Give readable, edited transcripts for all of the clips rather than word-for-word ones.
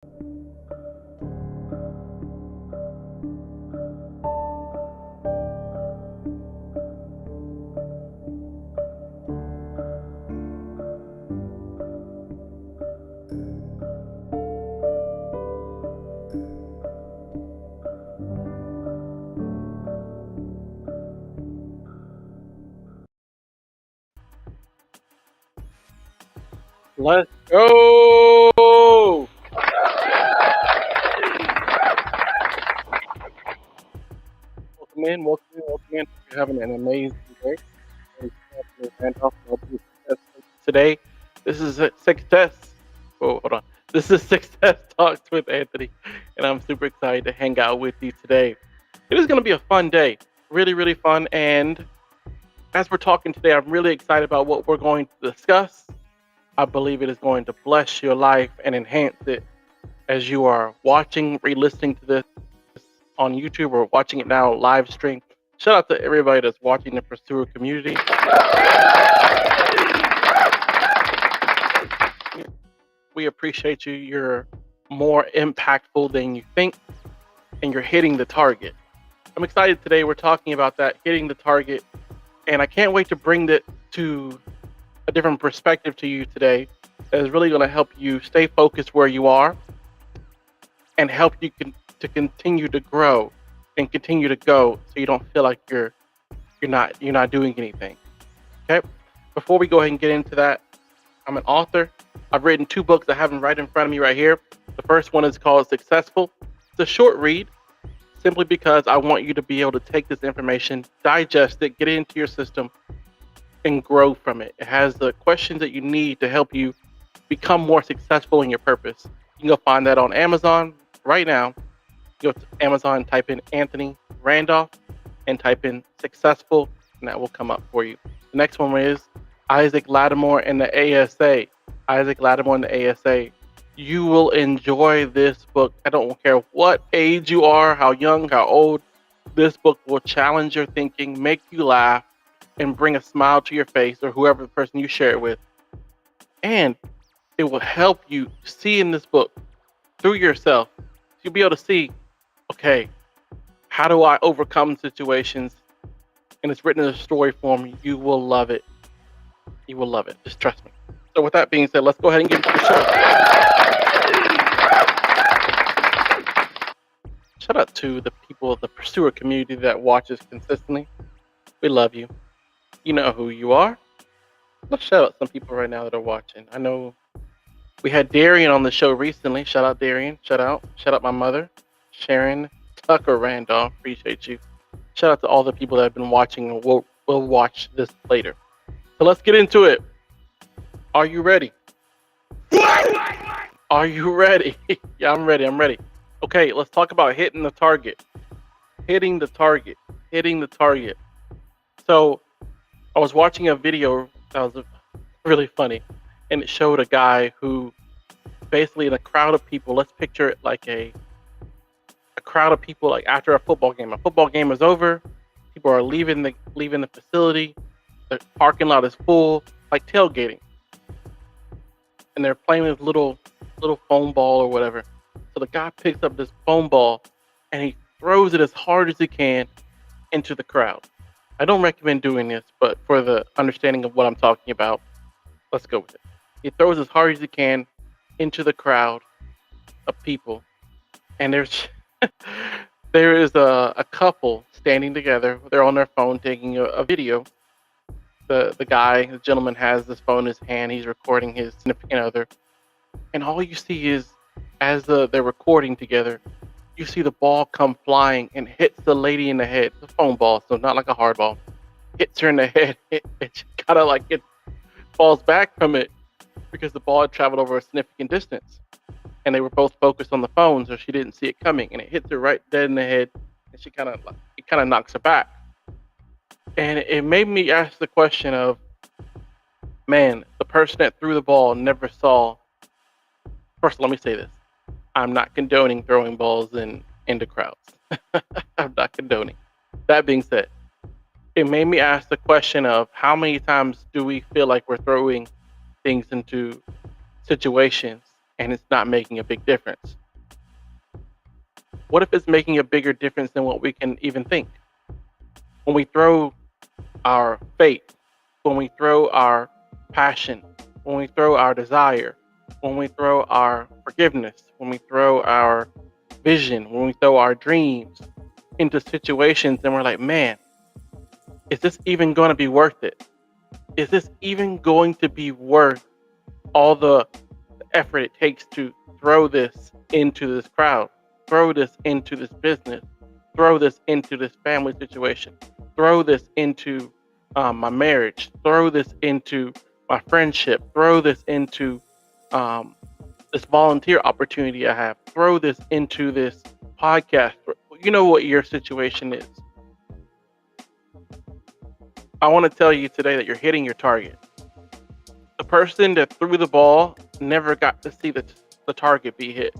Let's go! Welcome in, welcome in, welcome in. You're having an amazing day. I'm Anthony Randolph, and I'll be your success coach today. This is Success. Oh, hold on. This is Success Talks with Anthony, and I'm super excited to hang out with you today. It is going to be a fun day, really, really fun. And as we're talking today, I'm really excited about what we're going to discuss. I believe it is going to bless your life and enhance it as you are watching, re-listening to this on YouTube or watching it now live stream. Shout out to everybody that's watching the Pursuer community. We appreciate you. You're more impactful than you think, and you're hitting the target. I'm excited today. We're talking about that, hitting the target, and I can't wait to bring that to a different perspective to you today that is really going to help you stay focused where you are and help you to continue to grow and continue to go, so you don't feel like you're not doing anything. Okay. Before we go ahead and get into that, I'm an author. I've written 2 books. I have them right in front of me right here. The first one is called Successful. It's a short read, simply because I want you to be able to take this information, digest it, get it into your system, and grow from it. It has the questions that you need to help you become more successful in your purpose. You can go find that on Amazon right now. Go to Amazon, type in Anthony Randolph, and type in Successful, and that will come up for you. The next one is Isaac Lattimore and the ASA. Isaac Lattimore and the ASA. You will enjoy this book. I don't care what age you are, how young, how old. This book will challenge your thinking, make you laugh, and bring a smile to your face, or whoever the person you share it with. And it will help you see in this book through yourself. You'll be able to see, okay, how do I overcome situations? And it's written in a story form. You will love it. You will love it. Just trust me. So with that being said, let's go ahead and get into the show. Shout out to the people of the Pursuer community that watches consistently. We love you. You know who you are. Let's shout out some people right now that are watching. I know we had Darian on the show recently. Shout out Darian. Shout out my mother, Sharon Tucker Randolph. Appreciate you. Shout out to all the people that have been watching and will watch this later. So let's get into it. Are you ready? Are you ready? Yeah, I'm ready. Okay, let's talk about hitting the target. Hitting the target. So I was watching a video that was really funny, and it showed a guy who basically, in a crowd of people, let's picture it like a crowd of people, like after a football game. A football game is over, people are leaving the facility, the parking lot is full, like tailgating, and they're playing with little foam ball or whatever. So the guy picks up this foam ball and he throws it as hard as he can into the crowd. I don't recommend doing this, but for the understanding of what I'm talking about, let's go with it. He throws as hard as he can into the crowd of people, and there is a couple standing together. They're on their phone taking a video. The gentleman has this phone in his hand. He's recording his significant other, and all you see is, as they're recording together, you see the ball come flying and hits the lady in the head. The foam ball, so not like a hard ball. Hits her in the head. It kind of like it falls back from it because the ball had traveled over a significant distance, and they were both focused on the phone, so she didn't see it coming, and it hits her right dead in the head, and it kind of knocks her back. And it made me ask the question of, man, the person that threw the ball never saw. First, let me say this: I'm not condoning throwing balls into crowds. I'm not condoning. That being said, it made me ask the question of, how many times do we feel like we're throwing things into situations and it's not making a big difference? What if it's making a bigger difference than what we can even think? When we throw our faith, when we throw our passion, when we throw our desire, when we throw our forgiveness, when we throw our vision, when we throw our dreams into situations and we're like, man, is this even going to be worth it? Is this even going to be worth all the effort it takes to throw this into this crowd, throw this into this business, throw this into this family situation, throw this into my marriage, throw this into my friendship, throw this into this volunteer opportunity I have, throw this into this podcast? You know what your situation is. I want to tell you today that you're hitting your target. The person that threw the ball never got to see the target be hit,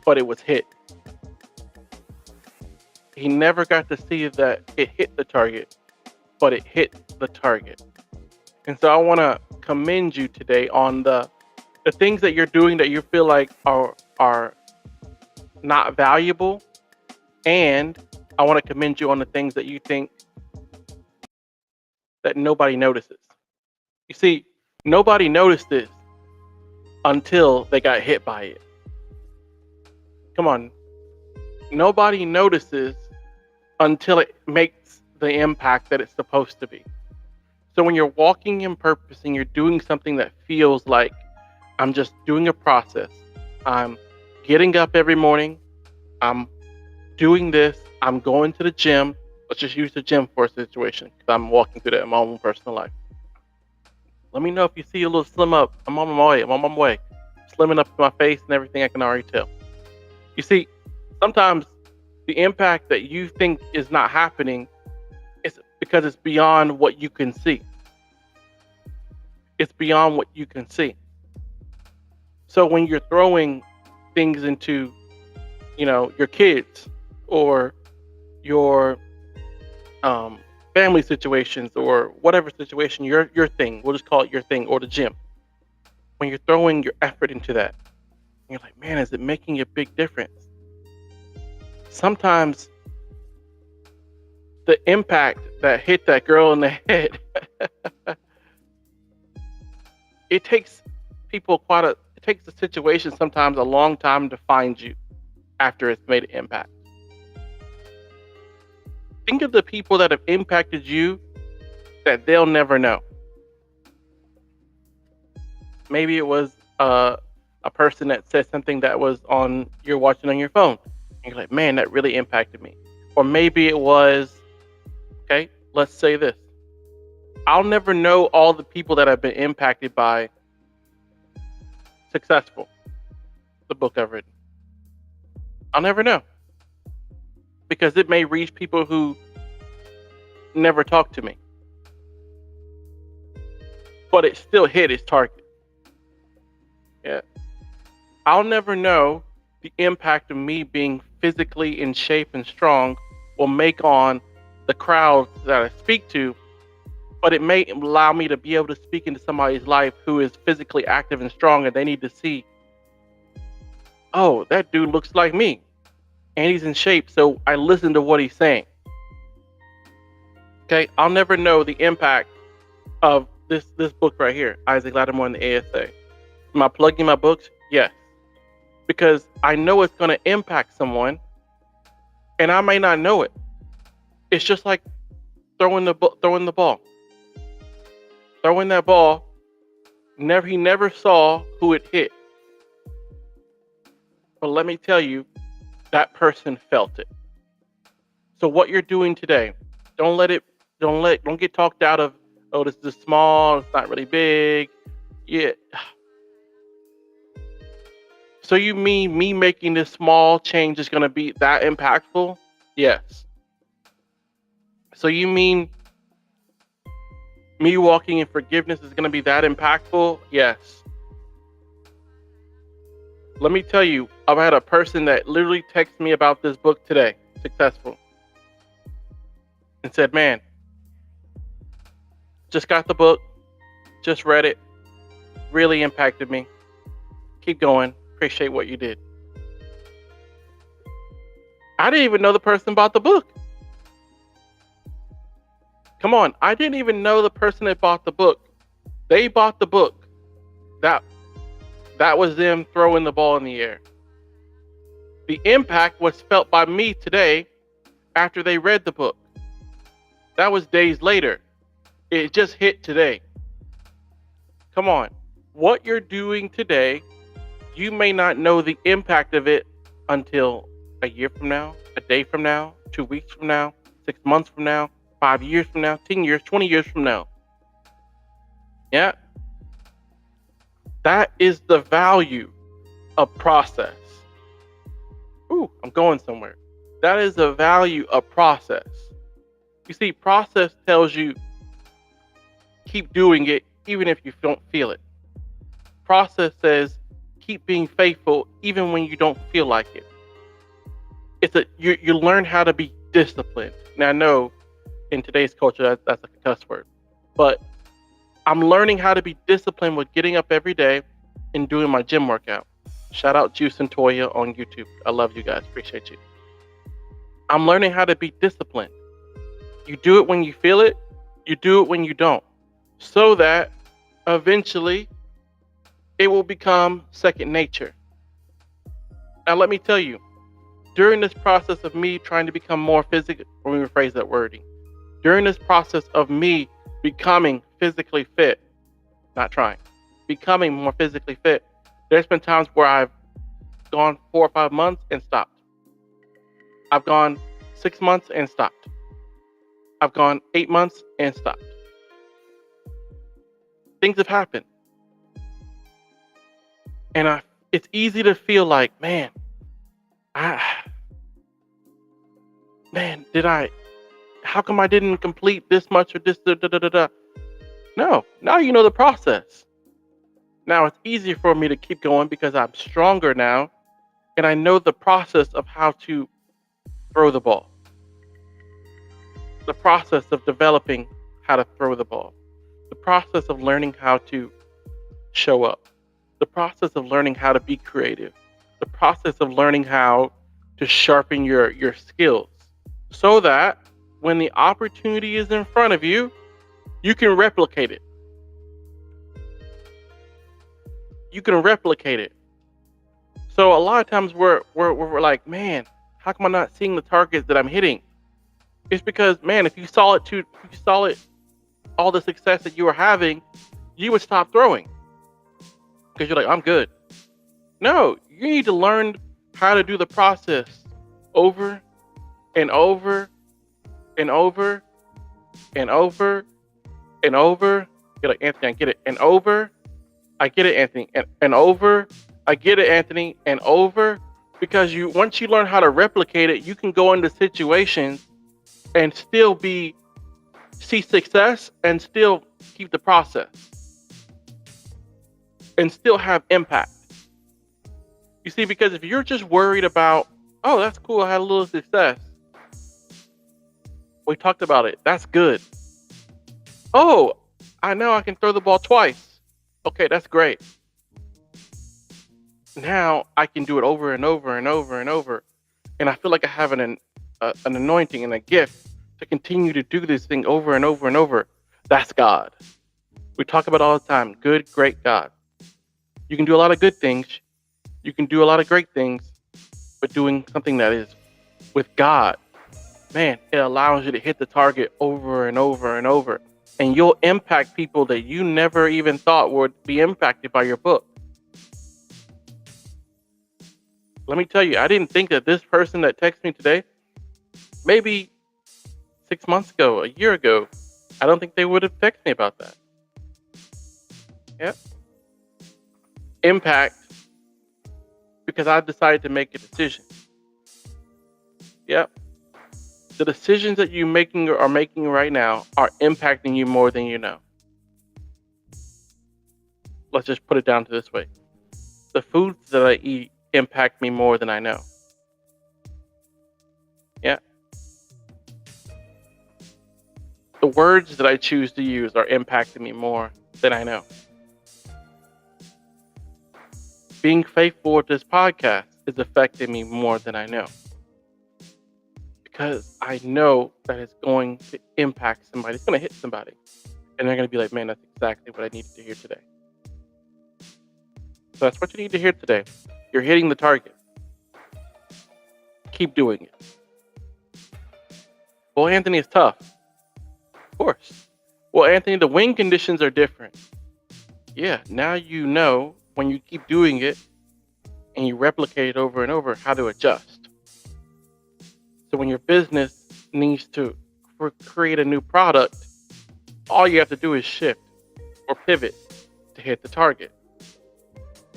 but it was hit. He never got to see that it hit the target, but it hit the target. And so I want to commend you today on the things that you're doing that you feel like are not valuable, and I want to commend you on the things that you think that nobody notices. You see, nobody noticed this until they got hit by it. Come on. Nobody notices until it makes the impact that it's supposed to be. So when you're walking in purpose and you're doing something that feels like I'm just doing a process, I'm getting up every morning, I'm doing this, I'm going to the gym. Let's just use the gym for a situation because I'm walking through that in my own personal life. Let me know if you see a little slim up. I'm on my way. I'm on my way. Slimming up my face and everything, I can already tell. You see, sometimes the impact that you think is not happening is because it's beyond what you can see. It's beyond what you can see. So when you're throwing things into, your kids or your family situations or whatever situation, your thing, we'll just call it your thing, or the gym. When you're throwing your effort into that, you're like, man, is it making a big difference? Sometimes the impact that hit that girl in the head, it takes people it takes the situation sometimes a long time to find you after it's made an impact. Think of the people that have impacted you that they'll never know. Maybe it was a person that said something that was you're watching on your phone. And you're like, man, that really impacted me. Or maybe it was, okay, let's say this. I'll never know all the people that have been impacted by Successful, the book I've written. I'll never know. Because it may reach people who never talk to me. But it still hit its target. Yeah. I'll never know the impact of me being physically in shape and strong will make on the crowd that I speak to, but it may allow me to be able to speak into somebody's life who is physically active and strong, and they need to see, oh, that dude looks like me and he's in shape, so I listen to what he's saying. Okay, I'll never know the impact of this book right here, Isaac Lattimore and the ASA. Am I plugging my books? Yes. Because I know it's going to impact someone, and I may not know it. It's just like throwing the ball. Throwing that ball, he never saw who it hit. But let me tell you, that person felt it. So what you're doing today, don't get talked out of, oh, this is small, it's not really big. Yeah. So you mean me making this small change is going to be that impactful? Yes. So you mean me walking in forgiveness is going to be that impactful? Yes. Let me tell you, I've had a person that literally texted me about this book today, Successful, and said, man, just got the book, just read it, really impacted me. Keep going. Appreciate what you did. I didn't even know the person bought the book. Come on, I didn't even know the person that bought the book. They bought the book. That was them throwing the ball in the air. The impact was felt by me today after they read the book. That was days later. It just hit today. Come on. What you're doing today, you may not know the impact of it until a year from now, a day from now, 2 weeks from now, 6 months from now, 5 years from now, 10 years, 20 years from now. Yeah. That is the value of process. Ooh, I'm going somewhere. That is the value of process. You see, process tells you keep doing it even if you don't feel it. Process says keep being faithful even when you don't feel like it. You learn how to be disciplined. Now I know in today's culture that's like a cuss word, but I'm learning how to be disciplined with getting up every day and doing my gym workout. Shout out Juice and Toya on YouTube. I love you guys. Appreciate you. I'm learning how to be disciplined. You do it when you feel it. You do it when you don't. So that eventually it will become second nature. Now let me tell you, during this process of me trying to become more physical, let me rephrase that wording. During this process of me becoming physically fit, not trying, becoming more physically fit, there's been times where I've gone 4 or 5 months and stopped. I've gone 6 months and stopped. I've gone 8 months and stopped. Things have happened. And it's easy to feel like, man, how come I didn't complete this much or this, da, da, da, da, da. No, now you know the process. Now it's easier for me to keep going because I'm stronger now and I know the process of how to throw the ball. The process of developing how to throw the ball. The process of learning how to show up. The process of learning how to be creative. The process of learning how to sharpen your skills so that when the opportunity is in front of you, you can replicate it. You can replicate it. So a lot of times we're like, man, how come I'm not seeing the targets that I'm hitting? It's because, man, if you saw it all the success that you were having, you would stop throwing because you're like, I'm good. No, you need to learn how to do the process over and over and over and over and over. You're like, Anthony, I get it. And over. I get it, Anthony, and over. I get it, Anthony, and over. Because once you learn how to replicate it, you can go into situations and still see success and still keep the process and still have impact. You see, because if you're just worried about, oh, that's cool, I had a little success. We talked about it. That's good. Oh, I know I can throw the ball twice. Okay, that's great. Now I can do it over and over and over and over. And I feel like I have an anointing and a gift to continue to do this thing over and over and over. That's God. We talk about it all the time. Good, great God. You can do a lot of good things. You can do a lot of great things. But doing something that is with God, man, it allows you to hit the target over and over and over. And you'll impact people that you never even thought would be impacted by your book. Let me tell you, I didn't think that this person that texted me today, maybe 6 months ago, a year ago, I don't think they would have texted me about that. Yep. Impact, because I decided to make a decision. Yep. The decisions that you are making right now are impacting you more than you know. Let's just put it down to this way. The foods that I eat impact me more than I know. Yeah. The words that I choose to use are impacting me more than I know. being faithful with this podcast is affecting me more than I know, because I know that it's going to impact somebody. It's going to hit somebody, and they're going to be like, man, that's exactly what I needed to hear today. So that's what you need to hear today. You're hitting the target. Keep doing it. Well, Anthony, is tough. Of course. Well, Anthony, the wind conditions are different. Yeah, now you know when you keep doing it and you replicate it over and over how to adjust. So when your business needs to create a new product, all you have to do is shift or pivot to hit the target.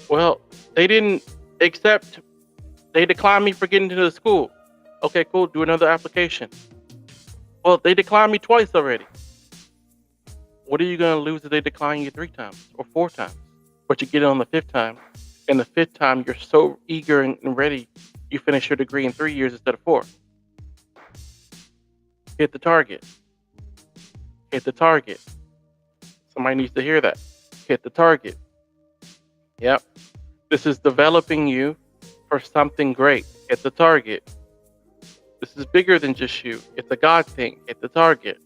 Well, they didn't accept, they declined me for getting into the school. Okay, cool, do another application. Well, they declined me twice already. What are you going to lose if they decline you 3 times or 4 times? But you get it on the 5th time, and the 5th time you're so eager and ready, you finish your degree in 3 years instead of 4. Hit the target. Hit the target. Somebody needs to hear that. Hit the target. Yep. This is developing you for something great. Hit the target. This is bigger than just you. It's a God thing. Hit the target.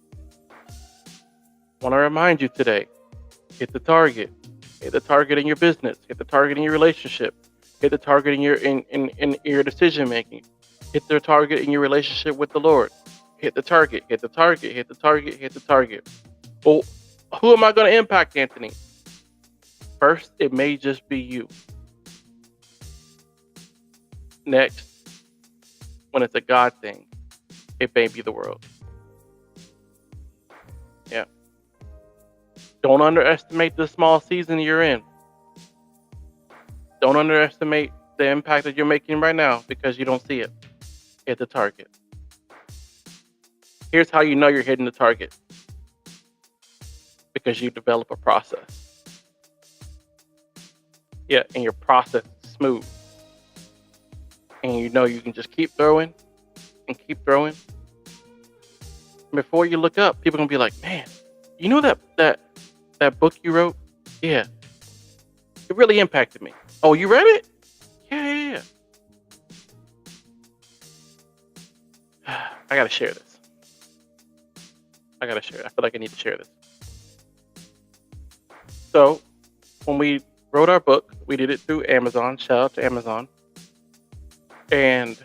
Want to remind you today, hit the target. Hit the target in your business. Hit the target in your relationship. Hit the target in your decision making. Hit the target in your relationship with the Lord. Hit the target. Hit the target. Hit the target. Hit the target. Well, who am I going to impact, Anthony? First, it may just be you. Next, when it's a God thing, it may be the world. Yeah. Don't underestimate the small season you're in. Don't underestimate the impact that you're making right now because you don't see it. Hit the target. Here's how you know you're hitting the target. Because you develop a process. Yeah, and your process is smooth. And you know you can just keep throwing and keep throwing. Before you look up, people are gonna be like, man, you know that book you wrote? Yeah. It really impacted me. Oh, you read it? Yeah. I gotta share this. I feel like I need to share this. So, when we wrote our book, we did it through Amazon. Shout out to Amazon. And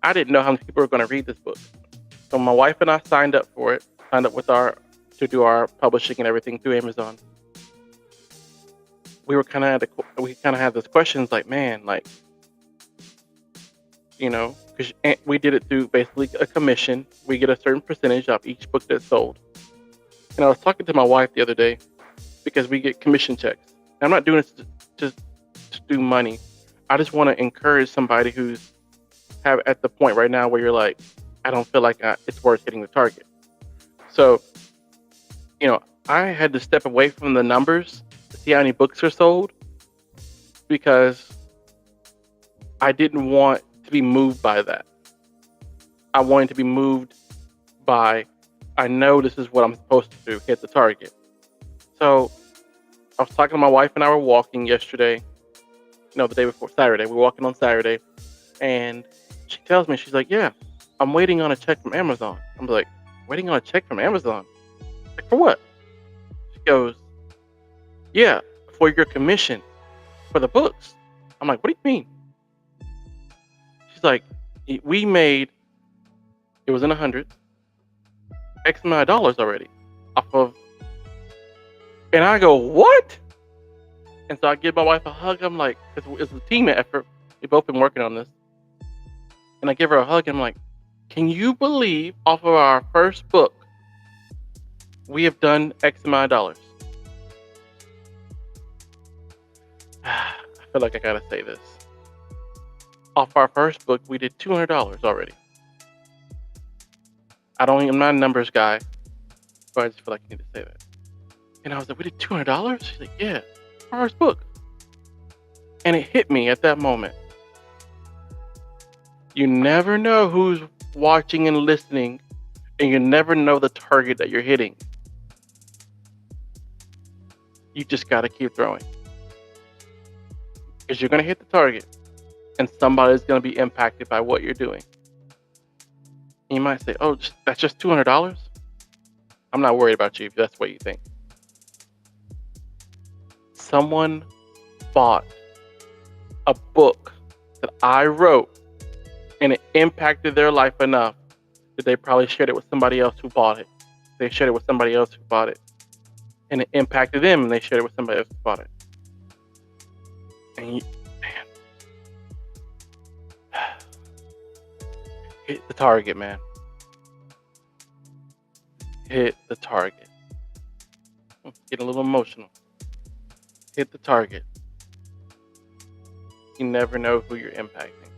I didn't know how many people were going to read this book. So my wife and I signed up for it. Signed up with to do our publishing and everything through Amazon. We kind of had this questions like, man, like, you know, because we did it through basically a commission. We get a certain percentage of each book that's sold. And I was talking to my wife the other day because we get commission checks. And I'm not doing this to do money. I just want to encourage somebody who's at the point right now where you're like, I don't feel like it's worth hitting the target. So, you know, I had to step away from the numbers to see how many books are sold because I didn't want to be moved by that. I wanted to be moved by, I know this is what I'm supposed to do, hit the target. So I was talking to my wife and I were walking yesterday. No, the day before, Saturday. We were walking on Saturday. And she tells me, she's like, yeah, I'm waiting on a check from Amazon. I'm like, waiting on a check from Amazon? Like, for what? She goes, yeah, for your commission for the books. I'm like, what do you mean? She's like, we made, it was in 100, X amount of dollars already off of, and I go, what? And so I give my wife a hug. I'm like, it's a team effort. We've both been working on this. And I give her a hug. And I'm like, can you believe off of our first book, we have done X amount of dollars? I feel like I gotta say this. Off our first book, we did $200 already. I'm not a numbers guy, but I just feel like I need to say that. And I was like, we did $200? She's like, yeah. First book. And it hit me at that moment. You never know who's watching and listening, and you never know the target that you're hitting. You just got to keep throwing. Because you're going to hit the target and somebody's going to be impacted by what you're doing. And you might say, oh, that's just $200? I'm not worried about you if that's what you think. Someone bought a book that I wrote and it impacted their life enough that they probably shared it with somebody else who bought it. They shared it with somebody else who bought it. And it impacted them and they shared it with somebody else who bought it. And man, hit the target, man. Hit the target. Get a little emotional. Hit the target. You never know who you're impacting.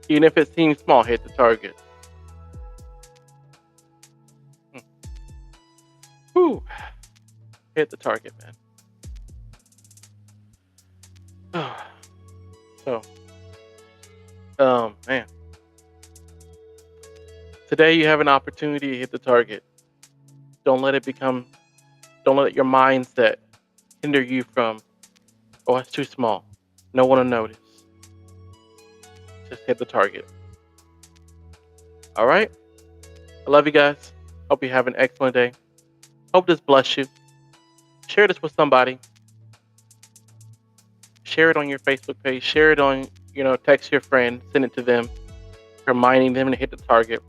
Even if it seems small, hit the target. Whew. Hit the target, man. So, man. Today you have an opportunity to hit the target. Don't let your mindset hinder you from, oh, it's too small. No one will notice. Just hit the target. All right? I love you guys. Hope you have an excellent day. Hope this bless you. Share this with somebody. Share it on your Facebook page. Share it on, text your friend. Send it to them. Reminding them to hit the target.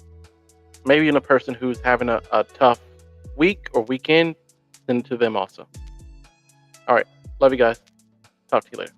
Maybe in a person who's having a tough week or weekend, send it to them also. All right. Love you guys. Talk to you later.